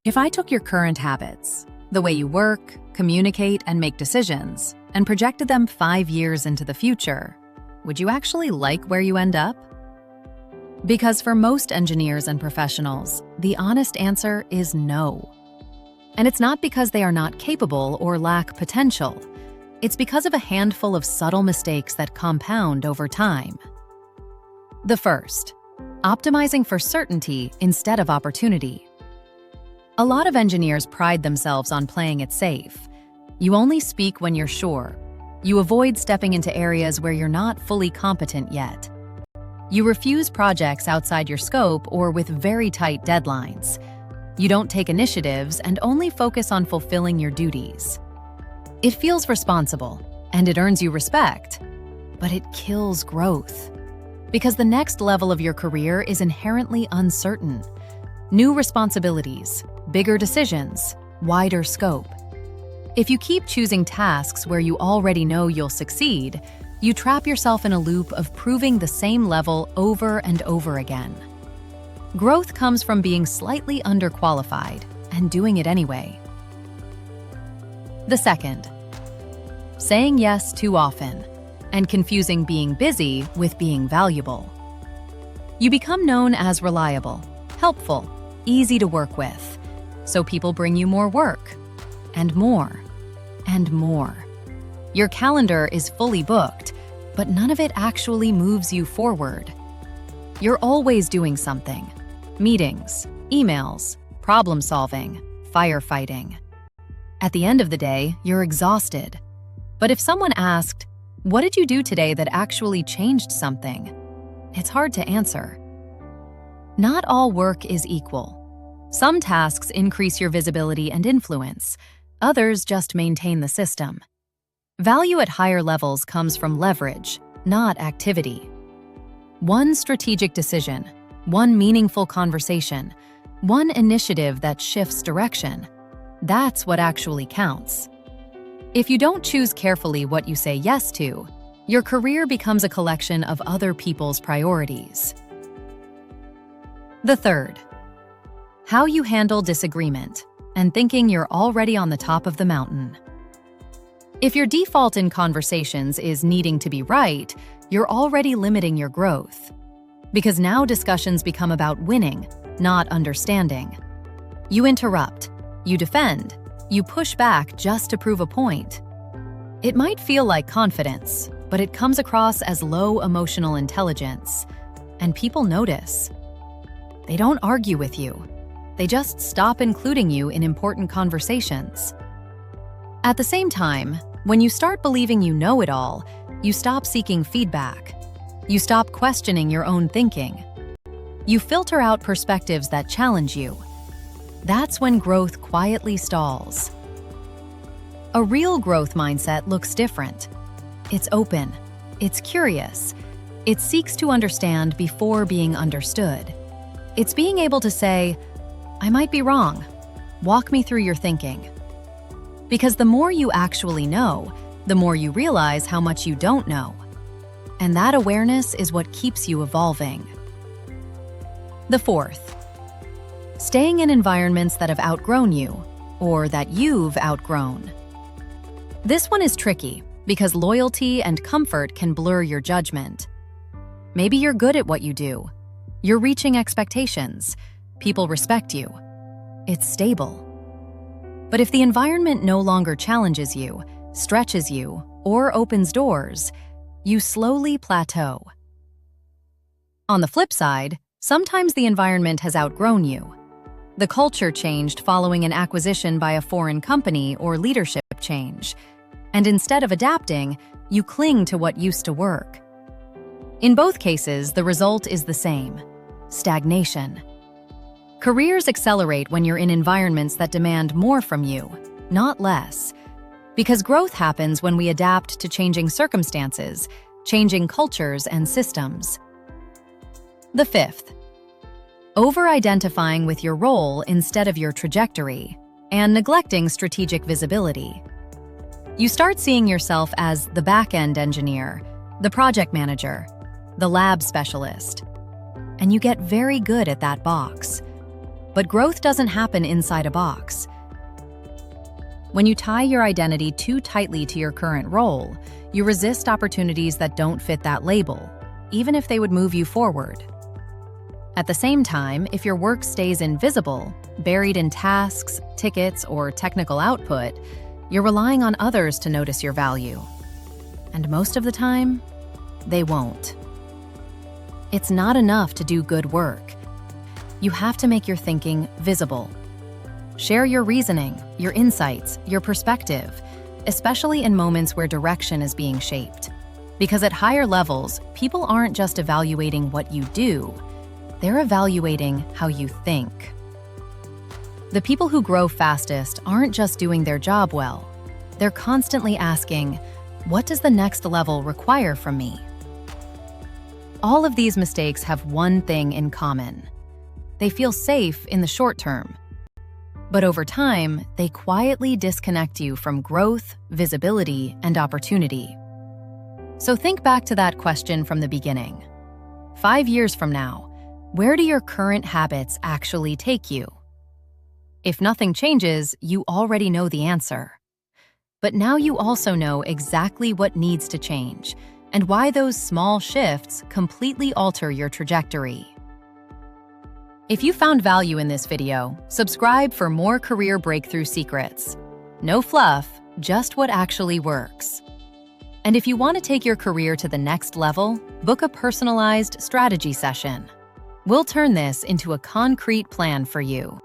If I took your current habits, the way you work, communicate, and make decisions, and projected them 5 years into the future, would you actually like where you end up? Because for most engineers and professionals, the honest answer is no. And it's not because they are not capable or lack potential. It's because of a handful of subtle mistakes that compound over time. The first, optimizing for certainty instead of opportunity. A lot of engineers pride themselves on playing it safe. You only speak when you're sure. You avoid stepping into areas where you're not fully competent yet. You refuse projects outside your scope or with very tight deadlines. You don't take initiatives and only focus on fulfilling your duties. It feels responsible, and it earns you respect, but it kills growth. Because the next level of your career is inherently uncertain. New responsibilities, bigger decisions, wider scope. If you keep choosing tasks where you already know you'll succeed, you trap yourself in a loop of proving the same level over and over again. Growth comes from being slightly underqualified and doing it anyway. The second, saying yes too often and confusing being busy with being valuable. You become known as reliable, helpful, easy to work with, so people bring you more work, and more, and more. Your calendar is fully booked, but none of it actually moves you forward. You're always doing something. Meetings, emails, problem solving, firefighting. At the end of the day, you're exhausted. But if someone asked, "What did you do today that actually changed something?" it's hard to answer. Not all work is equal. Some tasks increase your visibility and influence. Others just maintain the system. Value at higher levels comes from leverage, not activity. One strategic decision, one meaningful conversation, one initiative that shifts direction. That's what actually counts. If you don't choose carefully what you say yes to, your career becomes a collection of other people's priorities. The third, how you handle disagreement and thinking you're already on the top of the mountain. If your default in conversations is needing to be right, you're already limiting your growth. Because now discussions become about winning, not understanding. You interrupt, you defend, you push back just to prove a point. It might feel like confidence, but it comes across as low emotional intelligence, and people notice. They don't argue with you. They just stop including you in important conversations. At the same time, when you start believing you know it all, you stop seeking feedback. You stop questioning your own thinking. You filter out perspectives that challenge you. That's when growth quietly stalls. A real growth mindset looks different. It's open. It's curious. It seeks to understand before being understood. It's being able to say, "I might be wrong. Walk me through your thinking." Because the more you actually know, the more you realize how much you don't know. And that awareness is what keeps you evolving. The fourth, staying in environments that have outgrown you, or that you've outgrown. This one is tricky because loyalty and comfort can blur your judgment. Maybe you're good at what you do. You're reaching expectations. People respect you. It's stable. But if the environment no longer challenges you, stretches you, or opens doors, you slowly plateau. On the flip side, sometimes the environment has outgrown you. The culture changed following an acquisition by a foreign company or leadership change, and instead of adapting, you cling to what used to work. In both cases, the result is the same: stagnation. Careers accelerate when you're in environments that demand more from you, not less. Because growth happens when we adapt to changing circumstances, changing cultures and systems. The fifth, over-identifying with your role instead of your trajectory, and neglecting strategic visibility. You start seeing yourself as the back-end engineer, the project manager, the lab specialist, and you get very good at that box. But growth doesn't happen inside a box. When you tie your identity too tightly to your current role, you resist opportunities that don't fit that label, even if they would move you forward. At the same time, if your work stays invisible, buried in tasks, tickets, or technical output, you're relying on others to notice your value. And most of the time, they won't. It's not enough to do good work. You have to make your thinking visible. Share your reasoning, your insights, your perspective, especially in moments where direction is being shaped. Because at higher levels, people aren't just evaluating what you do, they're evaluating how you think. The people who grow fastest aren't just doing their job well. They're constantly asking, what does the next level require from me? All of these mistakes have one thing in common. They feel safe in the short term. But over time, they quietly disconnect you from growth, visibility, and opportunity. So think back to that question from the beginning. 5 years from now, where do your current habits actually take you? If nothing changes, you already know the answer. But now you also know exactly what needs to change and why those small shifts completely alter your trajectory. If you found value in this video, subscribe for more career breakthrough secrets. No fluff, just what actually works. And if you want to take your career to the next level, book a personalized strategy session. We'll turn this into a concrete plan for you.